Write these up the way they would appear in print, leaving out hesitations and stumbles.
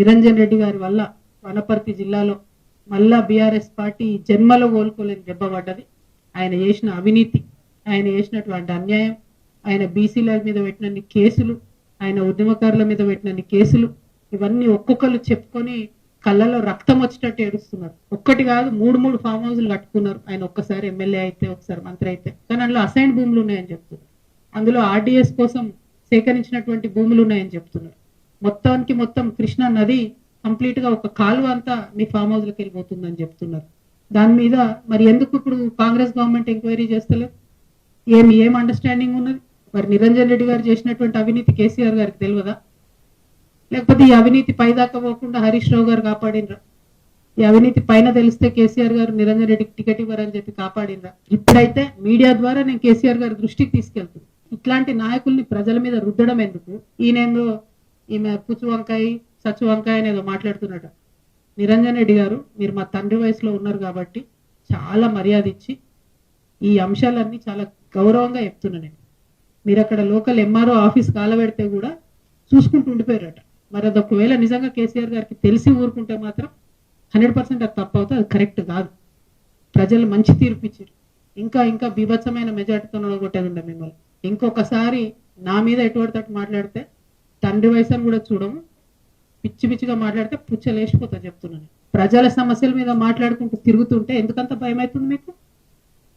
నిరంజన్ రెడ్డి గారి వల్ల వనపర్తి జిల్లాలో మళ్ళా బీఆర్ఎస్ పార్టీ జన్మలో కోలుకోలేని దెబ్బ పడ్డది. ఆయన చేసిన అవినీతి, ఆయన చేసినటువంటి అన్యాయం, ఆయన బీసీల మీద పెట్టినన్ని కేసులు, ఆయన ఉద్యమకారుల మీద పెట్టినన్ని కేసులు, ఇవన్నీ ఒక్కొక్కరు చెప్పుకొని కళ్ళలో రక్తం వచ్చేటట్టు ఏడుస్తున్నారు. ఒక్కటి కాదు, మూడు ఫామ్ హౌస్లు కట్టుకున్నారు. ఆయన ఒక్కసారి ఎమ్మెల్యే అయితే, ఒకసారి మంత్రి అయితే. కానీ అందులో అసైన్ భూములు ఉన్నాయని చెప్తున్నారు. అందులో ఆర్డీఎస్ కోసం సేకరించినటువంటి భూములు ఉన్నాయని చెప్తున్నారు. మొత్తం కృష్ణా నది కంప్లీట్ గా ఒక కాలువ అంతా మీ ఫామ్ హౌస్ లకు వెళ్ళిపోతుందని చెప్తున్నారు. దాని మీద మరి ఎందుకు ఇప్పుడు కాంగ్రెస్ గవర్నమెంట్ ఎంక్వైరీ చేస్తలేదు? ఏం అండర్స్టాండింగ్ ఉన్నది? మరి నిరంజన్ రెడ్డి గారు చేసినటువంటి అవినీతి కేసీఆర్ గారికి తెలియదా? లేకపోతే ఈ అవినీతి పైదాకా పోకుండా హరీష్ రావు గారు కాపాడినరా? ఈ అవినీతి పైన తెలిస్తే కేసీఆర్ గారు నిరంజన్ రెడ్డికి టికెట్ ఇవ్వరని చెప్పి కాపాడినరా? ఇప్పుడైతే మీడియా ద్వారా నేను కేసీఆర్ గారి దృష్టికి తీసుకెళ్తున్నాను. ఇట్లాంటి నాయకుల్ని ప్రజల మీద రుద్దడం ఎందుకు? ఈమె పుచ్చు వంకాయ సచ్చు వంకాయ అనేదో మాట్లాడుతున్నట. నిరంజన్ రెడ్డి గారు, మీరు మా తండ్రి వయసులో ఉన్నారు కాబట్టి చాలా మర్యాద ఇచ్చి ఈ అంశాలన్నీ చాలా గౌరవంగా చెప్తున్నా నేను. మీరు అక్కడ లోకల్ ఎంఆర్ఓ ఆఫీస్ కాలబెడితే కూడా చూసుకుంటూ ఉండిపోయారట. మరి అది ఒకవేళ నిజంగా కేసీఆర్ గారికి తెలిసి ఊరుకుంటే మాత్రం 100% అది తప్పు అవుతుంది, అది కరెక్ట్ కాదు. ప్రజలు మంచి తీర్పు ఇచ్చారు. ఇంకా బీభత్సమైన మెజార్టీతో కొట్టేది ఉండే మిమ్మల్ని. ఇంకొకసారి నా మీద ఎటువంటి తట్టు మాట్లాడితే తండ్రి వయసుని కూడా చూడము, పిచ్చిగా మాట్లాడితే పుచ్చలేసిపోతా చెప్తున్నాను. ప్రజల సమస్యల మీద మాట్లాడుకుంటూ తిరుగుతుంటే ఎందుకంత భయం అవుతుంది మీకు?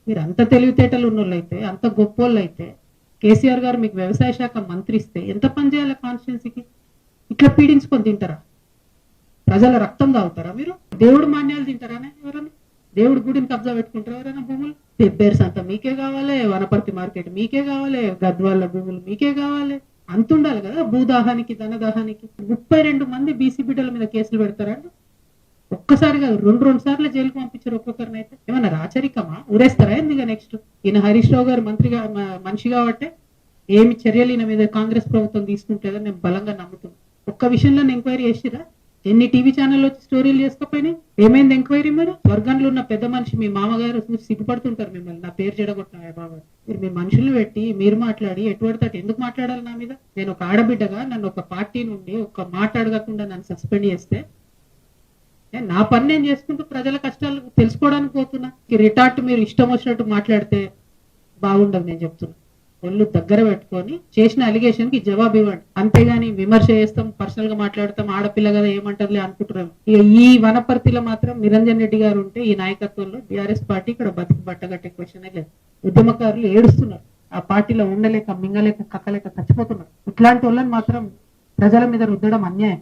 మీరు అంత తెలివితేటలు ఉన్నోళ్ళు అయితే, అంత గొప్పోళ్ళు అయితే, కేసీఆర్ గారు మీకు వ్యవసాయ శాఖ మంత్రి ఇస్తే ఎంత పని చేయాలి కాన్స్టిట్యున్సీకి? ఇట్లా పీడించుకొని తింటారా? ప్రజల రక్తం తాగుతారా మీరు? దేవుడు మాన్యాలు తింటారా ఎవరైనా? దేవుడు గుడిని కబ్జా పెట్టుకుంటారా ఎవరైనా? భూములు పెబ్బేర్స్ అంతా మీకే కావాలి, వనపర్తి మార్కెట్ మీకే కావాలి, గద్వాళ్ళ భూములు మీకే కావాలి. అంత ఉండాలి కదా భూదాహానికి, ధనదాహానికి. 32 మంది బీసీ బిడ్డల మీద కేసులు పెడతారండి. ఒక్కసారి కాదు, రెండు సార్లు జైలుకు పంపించారు ఒక్కొక్కరిని. అయితే ఏమన్నా రాచరికమా? ఊరేస్తారా ఎందుకు? నెక్స్ట్ ఈయన హరీష్ రావు గారు మనిషి కాబట్టి ఏమి చర్యలు ఈయన మీద కాంగ్రెస్ ప్రభుత్వం తీసుకుంటుందని నేను బలంగా నమ్ముతున్నాను. ఒక్క విషయంలో ఎంక్వైరీ చేసిరా? ఎన్ని టీవీ ఛానల్లో వచ్చి స్టోరీలు చేసుకోపోయినాయి? ఏమైంది ఎంక్వైరీ? మరి స్వర్గంలో ఉన్న పెద్ద మనిషి మీ మామగారు చూసి సిగ్గుపడుతుంటారు మిమ్మల్ని. నా పేరు చెడగొట్టినా బాబా, మీరు మీ మనుషులు పెట్టి మీరు మాట్లాడి ఎటువంటి ఎందుకు మాట్లాడాలి నా మీద? నేను ఒక ఆడబిడ్డగా నన్ను ఒక పార్టీ నుండి ఒక్క మాట అడగకుండా నన్ను సస్పెండ్ చేస్తే నా పని నేను చేసుకుంటూ ప్రజల కష్టాలు తెలుసుకోవడానికి పోతున్నా. రిటార్ట్ మీరు ఇష్టం వచ్చినట్టు మాట్లాడితే బాగుండదు. నేను చెప్తున్నా, ఒళ్ళు దగ్గర పెట్టుకొని చేసిన అలిగేషన్ కి జవాబు ఇవ్వండి. అంతేగాని విమర్శ చేస్తాం, పర్సనల్ గా మాట్లాడతాం, ఆడపిల్ల కదా ఏమంటారులే అనుకుంటున్నాం. ఈ వనపర్తిలో మాత్రం నిరంజన్ రెడ్డి గారు ఉంటే ఈ నాయకత్వంలో బీఆర్ఎస్ పార్టీ ఇక్కడ బతికి బట్టగట్టే క్వశ్చనే లేదు. ఉద్యమకారులు ఏడుస్తున్నారు, ఆ పార్టీలో ఉండలేక మింగలేక కక్కలేక చచ్చిపోతున్నారు. ఇట్లాంటి వాళ్ళని మాత్రం ప్రజల మీద రుద్దడం అన్యాయం.